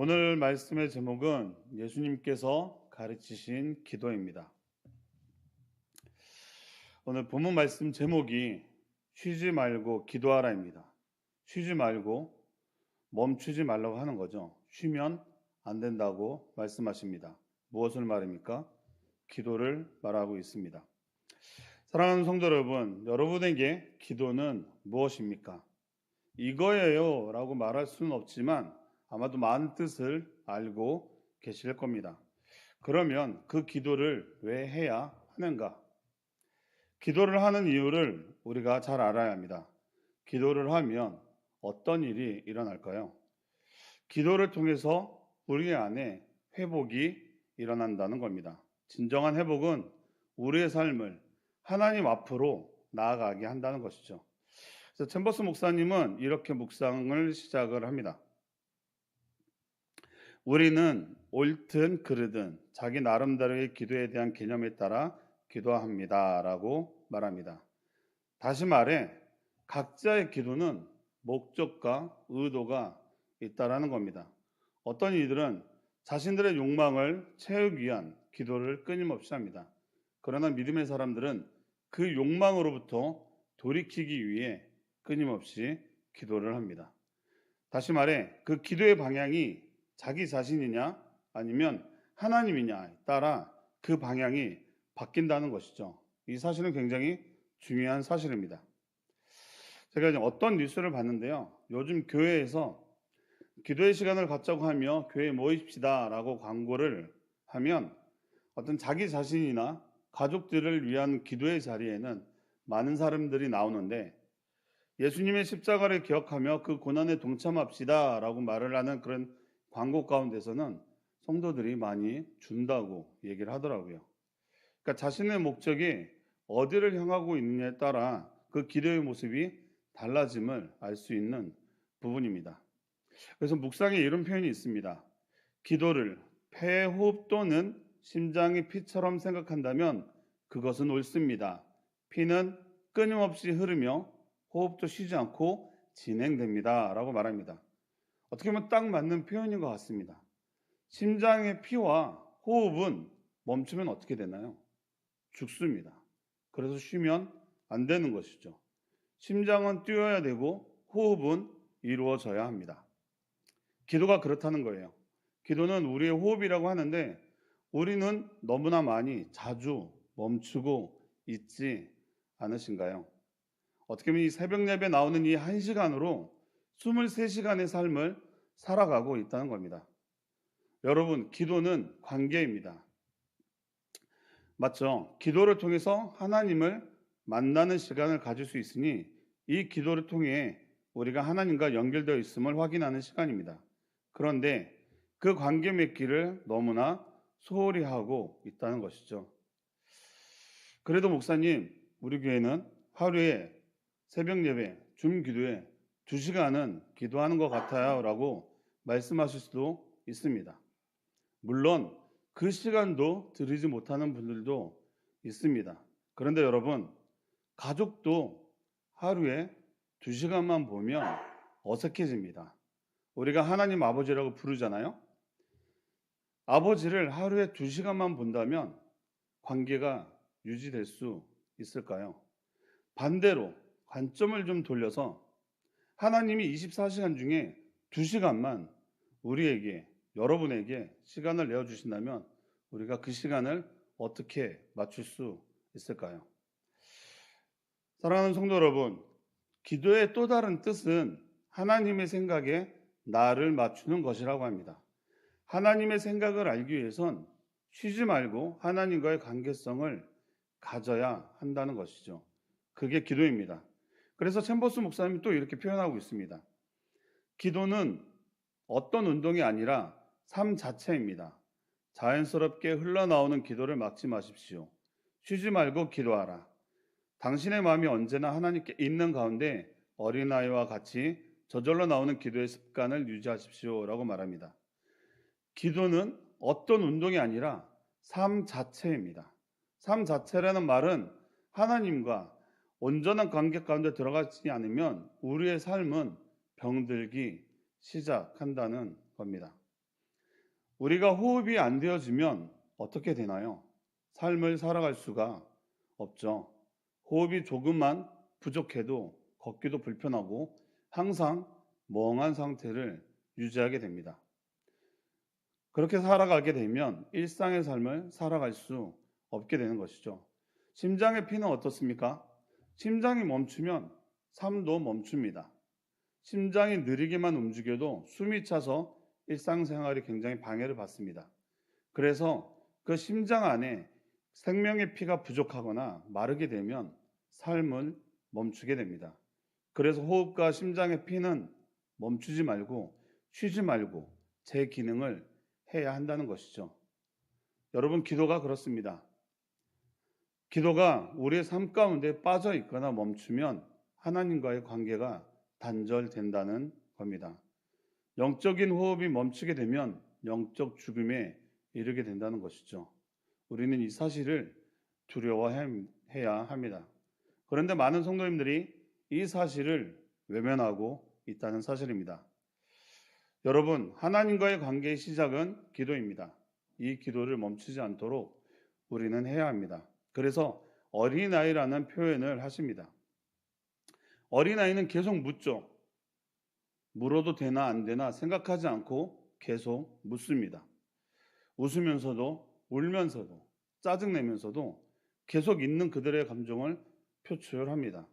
오늘 말씀의 제목은 예수님께서 가르치신 기도입니다. 오늘 본문 말씀 제목이 쉬지 말고 기도하라입니다. 쉬지 말고 멈추지 말라고 하는 거죠. 쉬면 안 된다고 말씀하십니다. 무엇을 말입니까? 기도를 말하고 있습니다. 사랑하는 성도 여러분, 여러분에게 기도는 무엇입니까? 이거예요 라고 말할 수는 없지만 아마도 많은 뜻을 알고 계실 겁니다. 그러면 그 기도를 왜 해야 하는가? 기도를 하는 이유를 우리가 잘 알아야 합니다. 기도를 하면 어떤 일이 일어날까요? 기도를 통해서 우리 안에 회복이 일어난다는 겁니다. 진정한 회복은 우리의 삶을 하나님 앞으로 나아가게 한다는 것이죠. 그래서 챔버스 목사님은 이렇게 묵상을 시작을 합니다. 우리는 옳든 그르든 자기 나름대로의 기도에 대한 개념에 따라 기도합니다라고 말합니다. 다시 말해 각자의 기도는 목적과 의도가 있다라는 겁니다. 어떤 이들은 자신들의 욕망을 채우기 위한 기도를 끊임없이 합니다. 그러나 믿음의 사람들은 그 욕망으로부터 돌이키기 위해 끊임없이 기도를 합니다. 다시 말해 그 기도의 방향이 자기 자신이냐 아니면 하나님이냐에 따라 그 방향이 바뀐다는 것이죠. 이 사실은 굉장히 중요한 사실입니다. 제가 이제 어떤 뉴스를 봤는데요. 요즘 교회에서 기도의 시간을 갖자고 하며 교회에 모입시다라고 광고를 하면 어떤 자기 자신이나 가족들을 위한 기도의 자리에는 많은 사람들이 나오는데 예수님의 십자가를 기억하며 그 고난에 동참합시다라고 말을 하는 그런 광고 가운데서는 성도들이 많이 준다고 얘기를 하더라고요. 그러니까 자신의 목적이 어디를 향하고 있느냐에 따라 그 기도의 모습이 달라짐을 알 수 있는 부분입니다. 그래서 묵상에 이런 표현이 있습니다. 기도를 폐 호흡 또는 심장이 피처럼 생각한다면 그것은 옳습니다. 피는 끊임없이 흐르며 호흡도 쉬지 않고 진행됩니다. 라고 말합니다. 어떻게 보면 딱 맞는 표현인 것 같습니다. 심장의 피와 호흡은 멈추면 어떻게 되나요? 죽습니다. 그래서 쉬면 안 되는 것이죠. 심장은 뛰어야 되고 호흡은 이루어져야 합니다. 기도가 그렇다는 거예요. 기도는 우리의 호흡이라고 하는데 우리는 너무나 많이 자주 멈추고 있지 않으신가요? 어떻게 보면 이 새벽 예배 나오는 이 1시간으로 23시간의 삶을 살아가고 있다는 겁니다. 여러분, 기도는 관계입니다. 맞죠? 기도를 통해서 하나님을 만나는 시간을 가질 수 있으니 이 기도를 통해 우리가 하나님과 연결되어 있음을 확인하는 시간입니다. 그런데 그 관계 맺기를 너무나 소홀히 하고 있다는 것이죠. 그래도 목사님, 우리 교회는 하루에 새벽 예배, 줌 기도에 2시간은 기도하는 것 같아요 라고 말씀하실 수도 있습니다. 물론 그 시간도 드리지 못하는 분들도 있습니다. 그런데 여러분, 가족도 하루에 2시간만 보면 어색해집니다. 우리가 하나님 아버지라고 부르잖아요. 아버지를 하루에 2시간만 본다면 관계가 유지될 수 있을까요? 반대로 관점을 좀 돌려서 하나님이 24시간 중에 2시간만 우리에게, 여러분에게 시간을 내어주신다면 우리가 그 시간을 어떻게 맞출 수 있을까요? 사랑하는 성도 여러분, 기도의 또 다른 뜻은 하나님의 생각에 나를 맞추는 것이라고 합니다. 하나님의 생각을 알기 위해선 쉬지 말고 하나님과의 관계성을 가져야 한다는 것이죠. 그게 기도입니다. 그래서 챔버스 목사님이 또 이렇게 표현하고 있습니다. 기도는 어떤 운동이 아니라 삶 자체입니다. 자연스럽게 흘러나오는 기도를 막지 마십시오. 쉬지 말고 기도하라. 당신의 마음이 언제나 하나님께 있는 가운데 어린아이와 같이 저절로 나오는 기도의 습관을 유지하십시오 라고 말합니다. 기도는 어떤 운동이 아니라 삶 자체입니다. 삶 자체라는 말은 하나님과 온전한 관계 가운데 들어가지 않으면 우리의 삶은 병들기 시작한다는 겁니다. 우리가 호흡이 안 되어지면 어떻게 되나요? 삶을 살아갈 수가 없죠. 호흡이 조금만 부족해도 걷기도 불편하고 항상 멍한 상태를 유지하게 됩니다. 그렇게 살아가게 되면 일상의 삶을 살아갈 수 없게 되는 것이죠. 심장의 피는 어떻습니까? 심장이 멈추면 삶도 멈춥니다. 심장이 느리게만 움직여도 숨이 차서 일상생활이 굉장히 방해를 받습니다. 그래서 그 심장 안에 생명의 피가 부족하거나 마르게 되면 삶을 멈추게 됩니다. 그래서 호흡과 심장의 피는 멈추지 말고 쉬지 말고 제 기능을 해야 한다는 것이죠. 여러분, 기도가 그렇습니다. 기도가 우리의 삶 가운데 빠져 있거나 멈추면 하나님과의 관계가 단절된다는 겁니다. 영적인 호흡이 멈추게 되면 영적 죽음에 이르게 된다는 것이죠. 우리는 이 사실을 두려워해야 합니다. 그런데 많은 성도님들이 이 사실을 외면하고 있다는 사실입니다. 여러분, 하나님과의 관계의 시작은 기도입니다. 이 기도를 멈추지 않도록 우리는 해야 합니다. 그래서 어린아이라는 표현을 하십니다. 어린아이는 계속 묻죠. 물어도 되나 안 되나 생각하지 않고 계속 묻습니다. 웃으면서도 울면서도 짜증내면서도 계속 있는 그들의 감정을 표출합니다.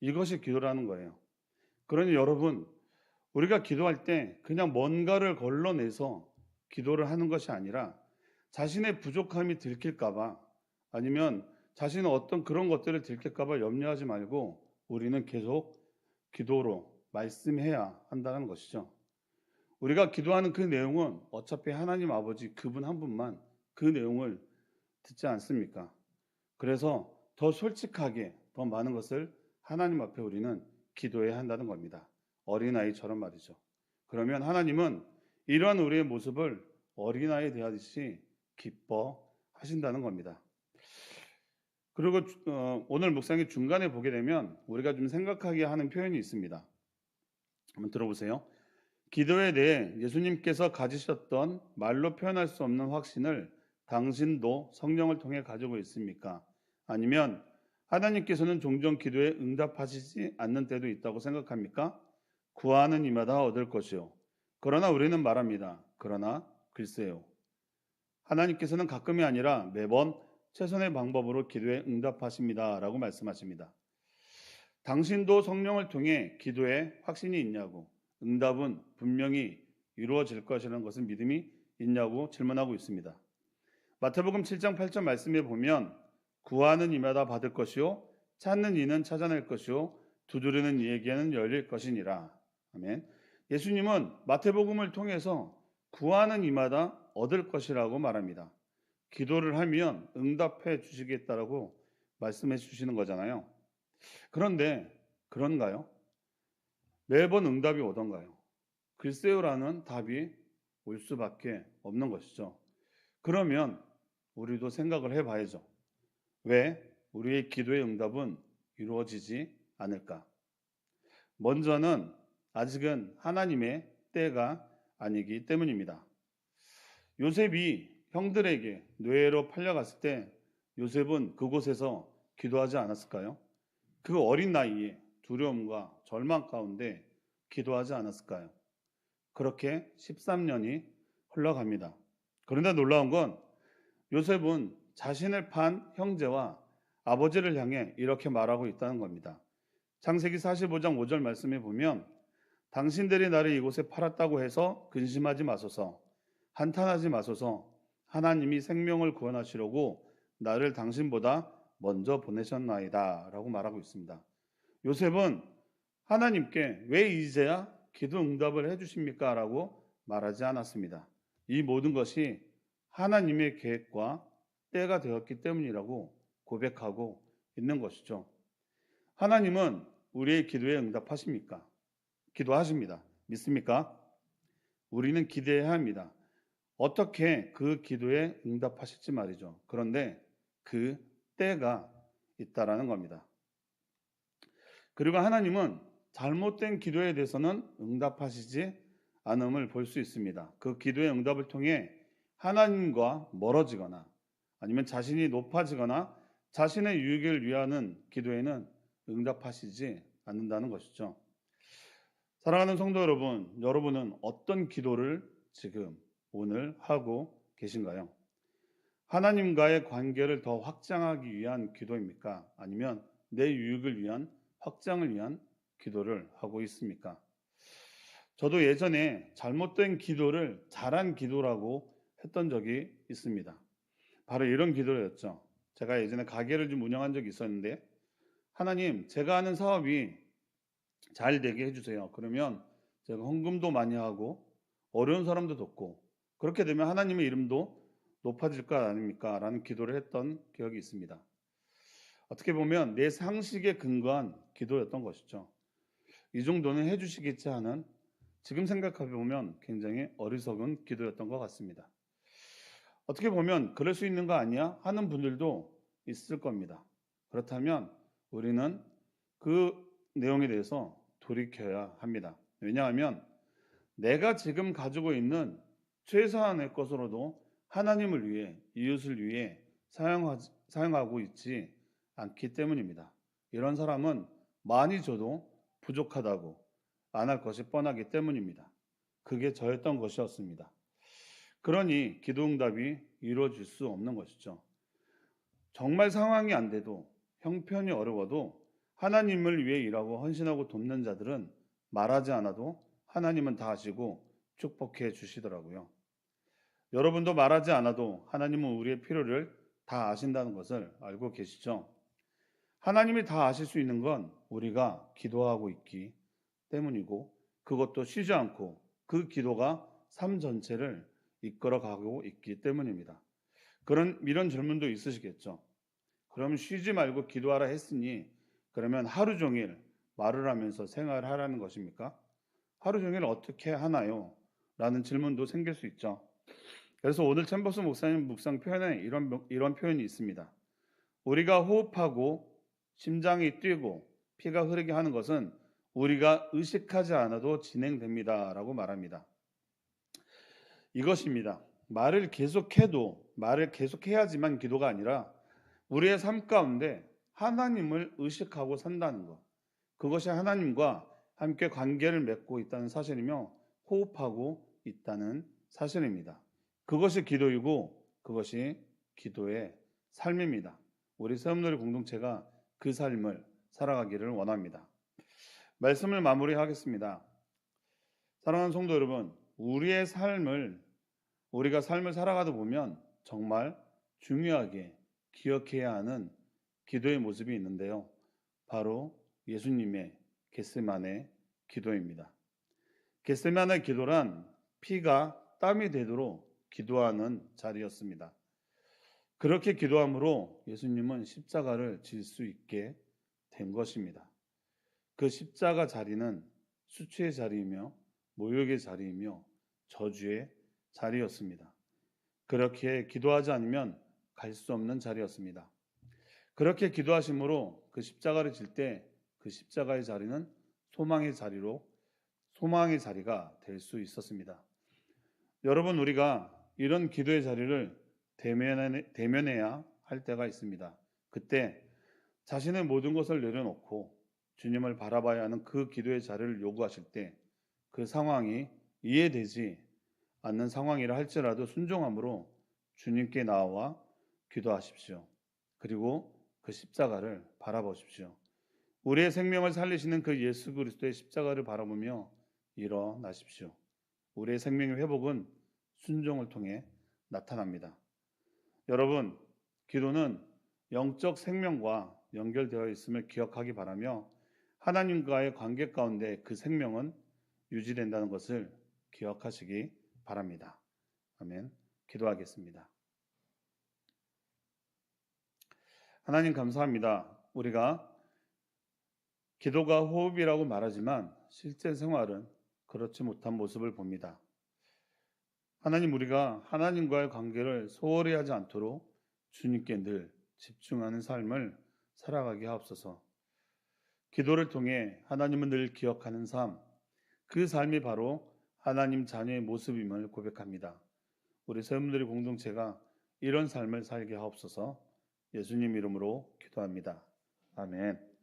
이것이 기도라는 거예요. 그러니 여러분, 우리가 기도할 때 그냥 뭔가를 걸러내서 기도를 하는 것이 아니라 자신의 부족함이 들킬까봐 아니면 자신의 어떤 그런 것들을 들킬까봐 염려하지 말고 우리는 계속 기도로 말씀해야 한다는 것이죠. 우리가 기도하는 그 내용은 어차피 하나님 아버지 그분 한 분만 그 내용을 듣지 않습니까? 그래서 더 솔직하게 더 많은 것을 하나님 앞에 우리는 기도해야 한다는 겁니다. 어린아이처럼 말이죠. 그러면 하나님은 이러한 우리의 모습을 어린아이 대하듯이 기뻐하신다는 겁니다. 그리고 오늘 묵상의 중간에 보게 되면 우리가 좀 생각하게 하는 표현이 있습니다. 한번 들어보세요. 기도에 대해 예수님께서 가지셨던 말로 표현할 수 없는 확신을 당신도 성령을 통해 가지고 있습니까? 아니면 하나님께서는 종종 기도에 응답하시지 않는 때도 있다고 생각합니까? 구하는 이마다 얻을 것이요. 그러나 우리는 말합니다. 그러나 글쎄요. 하나님께서는 가끔이 아니라 매번 최선의 방법으로 기도에 응답하십니다. 라고 말씀하십니다. 당신도 성령을 통해 기도에 확신이 있냐고, 응답은 분명히 이루어질 것이라는 것은 믿음이 있냐고 질문하고 있습니다. 마태복음 7장 8절 말씀에 보면 구하는 이마다 받을 것이요 찾는 이는 찾아낼 것이요 두드리는 이에게는 열릴 것이니라. 아멘. 예수님은 마태복음을 통해서 구하는 이마다 얻을 것이라고 말합니다. 기도를 하면 응답해 주시겠다라고 말씀해 주시는 거잖아요. 그런데 그런가요? 매번 응답이 오던가요? 글쎄요라는 답이 올 수밖에 없는 것이죠. 그러면 우리도 생각을 해봐야죠. 왜 우리의 기도의 응답은 이루어지지 않을까? 먼저는 아직은 하나님의 때가 아니기 때문입니다. 요셉이 형들에게 노예로 팔려갔을 때 요셉은 그곳에서 기도하지 않았을까요? 그 어린 나이에 두려움과 절망 가운데 기도하지 않았을까요? 그렇게 13년이 흘러갑니다. 그런데 놀라운 건 요셉은 자신을 판 형제와 아버지를 향해 이렇게 말하고 있다는 겁니다. 창세기 45장 5절 말씀에 보면 당신들이 나를 이곳에 팔았다고 해서 근심하지 마소서, 한탄하지 마소서. 하나님이 생명을 구원하시려고 나를 당신보다 먼저 보내셨나이다 라고 말하고 있습니다. 요셉은 하나님께 왜 이제야 기도 응답을 해주십니까? 라고 말하지 않았습니다. 이 모든 것이 하나님의 계획과 때가 되었기 때문이라고 고백하고 있는 것이죠. 하나님은 우리의 기도에 응답하십니까? 기도하십니다. 믿습니까? 우리는 기대해야 합니다. 어떻게 그 기도에 응답하실지 말이죠. 그런데 그 때가 있다라는 겁니다. 그리고 하나님은 잘못된 기도에 대해서는 응답하시지 않음을 볼 수 있습니다. 그 기도의 응답을 통해 하나님과 멀어지거나 아니면 자신이 높아지거나 자신의 유익을 위하는 기도에는 응답하시지 않는다는 것이죠. 사랑하는 성도 여러분, 여러분은 어떤 기도를 지금 오늘 하고 계신가요? 하나님과의 관계를 더 확장하기 위한 기도입니까? 아니면 내 유익을 위한 확장을 위한 기도를 하고 있습니까? 저도 예전에 잘못된 기도를 잘한 기도라고 했던 적이 있습니다. 바로 이런 기도였죠. 제가 예전에 가게를 좀 운영한 적이 있었는데, 하나님, 제가 하는 사업이 잘 되게 해주세요. 그러면 제가 헌금도 많이 하고 어려운 사람도 돕고 그렇게 되면 하나님의 이름도 높아질 것 아닙니까? 라는 기도를 했던 기억이 있습니다. 어떻게 보면 내 상식에 근거한 기도였던 것이죠. 이 정도는 해주시겠지 하는, 지금 생각해 보면 굉장히 어리석은 기도였던 것 같습니다. 어떻게 보면 그럴 수 있는 거 아니야? 하는 분들도 있을 겁니다. 그렇다면 우리는 그 내용에 대해서 돌이켜야 합니다. 왜냐하면 내가 지금 가지고 있는 최소한의 것으로도 하나님을 위해, 이웃을 위해 사용하고 있지 않기 때문입니다. 이런 사람은 많이 줘도 부족하다고 안 할 것이 뻔하기 때문입니다. 그게 저였던 것이었습니다. 그러니 기도응답이 이루어질 수 없는 것이죠. 정말 상황이 안 돼도, 형편이 어려워도 하나님을 위해 일하고 헌신하고 돕는 자들은 말하지 않아도 하나님은 다 아시고 축복해 주시더라고요. 여러분도 말하지 않아도 하나님은 우리의 필요를 다 아신다는 것을 알고 계시죠? 하나님이 다 아실 수 있는 건 우리가 기도하고 있기 때문이고, 그것도 쉬지 않고 그 기도가 삶 전체를 이끌어가고 있기 때문입니다. 이런 질문도 있으시겠죠. 그럼 쉬지 말고 기도하라 했으니 그러면 하루 종일 말을 하면서 생활하라는 것입니까? 하루 종일 어떻게 하나요? 라는 질문도 생길 수 있죠. 그래서 오늘 챔버스 목사님 묵상 표현에 이런 표현이 있습니다. 우리가 호흡하고 심장이 뛰고 피가 흐르게 하는 것은 우리가 의식하지 않아도 진행됩니다. 라고 말합니다. 이것입니다. 말을 계속해야지만 기도가 아니라 우리의 삶 가운데 하나님을 의식하고 산다는 것. 그것이 하나님과 함께 관계를 맺고 있다는 사실이며 호흡하고 있다는 사실입니다. 그것이 기도이고 그것이 기도의 삶입니다. 우리 새움놀이 공동체가 그 삶을 살아가기를 원합니다. 말씀을 마무리하겠습니다. 사랑하는 성도 여러분, 우리가 삶을 살아가다 보면 정말 중요하게 기억해야 하는 기도의 모습이 있는데요. 바로 예수님의 겟세마네 기도입니다. 겟세마네 기도란 피가 땀이 되도록 기도하는 자리였습니다. 그렇게 기도함으로 예수님은 십자가를 질 수 있게 된 것입니다. 그 십자가 자리는 수치의 자리이며 모욕의 자리이며 저주의 자리였습니다. 그렇게 기도하지 않으면 갈 수 없는 자리였습니다. 그렇게 기도하심으로 그 십자가를 질 때 그 십자가의 자리는 소망의 자리가 될 수 있었습니다. 여러분, 우리가 이런 기도의 자리를 대면해야 할 때가 있습니다. 그때 자신의 모든 것을 내려놓고 주님을 바라봐야 하는 그 기도의 자리를 요구하실 때 그 상황이 이해되지 않는 상황이라 할지라도 순종함으로 주님께 나와 기도하십시오. 그리고 그 십자가를 바라보십시오. 우리의 생명을 살리시는 그 예수 그리스도의 십자가를 바라보며 일어나십시오. 우리의 생명의 회복은 순종을 통해 나타납니다. 여러분, 기도는 영적 생명과 연결되어 있음을 기억하기 바라며 하나님과의 관계 가운데 그 생명은 유지된다는 것을 기억하시기 바랍니다. 아멘. 기도하겠습니다. 하나님 감사합니다. 우리가 기도가 호흡이라고 말하지만 실제 생활은 그렇지 못한 모습을 봅니다. 하나님, 우리가 하나님과의 관계를 소홀히 하지 않도록 주님께 늘 집중하는 삶을 살아가게 하옵소서. 기도를 통해 하나님을 늘 기억하는 삶, 그 삶이 바로 하나님 자녀의 모습임을 고백합니다. 우리 세움들의 공동체가 이런 삶을 살게 하옵소서. 예수님 이름으로 기도합니다. 아멘.